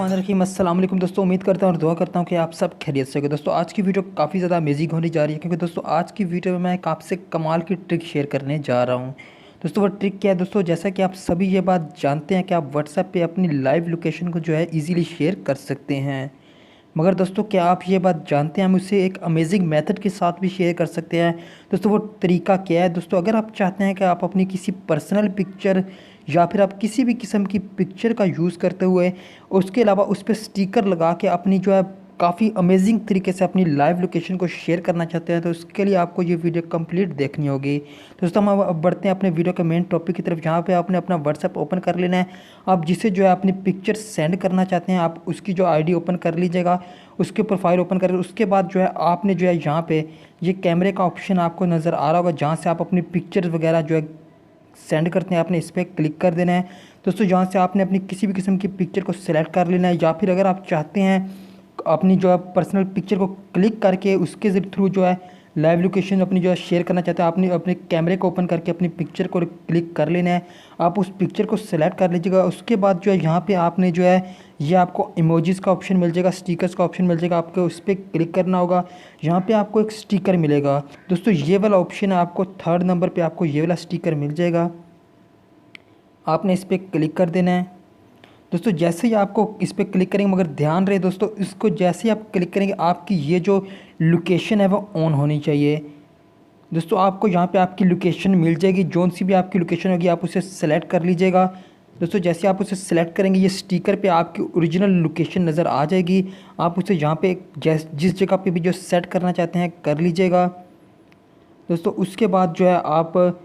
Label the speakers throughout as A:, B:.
A: बिस्मिल्लाहिर्रहमानिर्रहीम। अस्सलाम वालेकुम दोस्तों, उम्मीद करता हूँ और दुआ करता हूँ कि आप सब खैरियत से होंगे। दोस्तों आज की वीडियो काफ़ी ज़्यादा अमेजिंग होने जा रही है, क्योंकि दोस्तों आज की वीडियो में मैं एक आपसे कमाल की ट्रिक शेयर करने जा रहा हूँ। दोस्तों वो ट्रिक क्या है दोस्तों, जैसा कि आप सभी ये बात जानते हैं कि आप व्हाट्सएप पे अपनी लाइव लोकेशन को जो है ईज़िली शेयर कर सकते हैं। मगर दोस्तों क्या आप ये बात जानते हैं हम उसे एक अमेजिंग मेथड के साथ भी शेयर कर सकते हैं। दोस्तों वो तरीका क्या है दोस्तों, अगर आप चाहते हैं कि आप अपनी किसी पर्सनल पिक्चर या फिर आप किसी भी किस्म की पिक्चर का यूज़ करते हुए उसके अलावा उस पर स्टिकर लगा के अपनी जो है काफ़ी अमेजिंग तरीके से अपनी लाइव लोकेशन को शेयर करना चाहते हैं, तो उसके लिए आपको ये वीडियो कंप्लीट देखनी होगी। दोस्तों हम अब बढ़ते हैं अपने वीडियो के मेन टॉपिक की तरफ, जहाँ पे आपने अपना व्हाट्सएप ओपन कर लेना है। आप जिसे जो है अपनी पिक्चर सेंड करना चाहते हैं आप उसकी जो आईडी ओपन कर लीजिएगा, उसके प्रोफाइल ओपन कर, उसके बाद जो है आपने जो है यहाँ पे ये कैमरे का ऑप्शन आपको नज़र आ रहा होगा, जहाँ से आप अपनी पिक्चर वगैरह जो है सेंड करते हैं। आपने इस पर क्लिक कर देना है दोस्तों, जहाँ से आपने अपनी किसी भी किस्म की पिक्चर को सिलेक्ट कर लेना है। या फिर अगर आप चाहते हैं अपनी जो है पर्सनल पिक्चर को क्लिक करके उसके थ्रू जो है लाइव लोकेशन अपनी जो है शेयर करना चाहते हैं, आपने अपने कैमरे को ओपन करके अपनी पिक्चर को क्लिक कर लेना है। आप उस पिक्चर को सिलेक्ट कर लीजिएगा, उसके बाद जो है यहाँ पे आपने जो है ये आपको इमोजीज़ का ऑप्शन मिल जाएगा, स्टिकर्स का ऑप्शन मिल जाएगा, आपको उस पर क्लिक करना होगा। यहाँ पे आपको एक स्टिकर मिलेगा दोस्तों, ये वाला ऑप्शन है, आपको 3rd नंबर पे आपको ये वाला स्टिकर मिल जाएगा। आपने इस पर क्लिक कर देना है दोस्तों। जैसे ही आपको इस पर क्लिक करेंगे, मगर ध्यान रहे दोस्तों, इसको जैसे ही आप क्लिक करेंगे आपकी ये जो लोकेशन है वो ऑन होनी चाहिए। दोस्तों आपको यहाँ पे आपकी लोकेशन मिल जाएगी, जोन सी भी आपकी लोकेशन होगी आप उसे सेलेक्ट कर लीजिएगा। दोस्तों जैसे आप उसे सेलेक्ट करेंगे ये स्टिकर पे आपकी ओरिजिनल लोकेशन नज़र आ जाएगी। आप उसे यहाँ पे जिस जगह पे भी जो सेट करना चाहते हैं कर लीजिएगा दोस्तों। उसके बाद जो है आप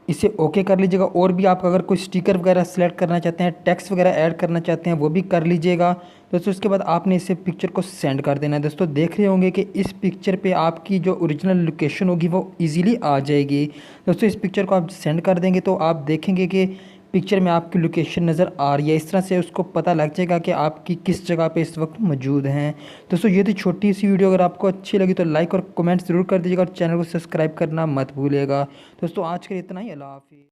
A: इसे ओके कर लीजिएगा। और भी आप अगर कोई स्टिकर वगैरह सेलेक्ट करना चाहते हैं, टेक्स्ट वगैरह ऐड करना चाहते हैं, वो भी कर लीजिएगा दोस्तों। उसके बाद आपने इसे पिक्चर को सेंड कर देना है दोस्तों। देख रहे होंगे कि इस पिक्चर पे आपकी जो ओरिजिनल लोकेशन होगी वो इजीली आ जाएगी दोस्तों। इस पिक्चर को आप सेंड कर देंगे तो आप देखेंगे कि पिक्चर में आपकी लोकेशन नज़र आ रही है। इस तरह से उसको पता लग जाएगा कि आपकी किस जगह पे इस वक्त मौजूद हैं दोस्तों। ये थी छोटी सी वीडियो, अगर आपको अच्छी लगी तो लाइक और कमेंट ज़रूर कर दीजिएगा और चैनल को सब्सक्राइब करना मत भूलिएगा दोस्तों। आज के लिए इतना ही, अल्लाह हाफिज़।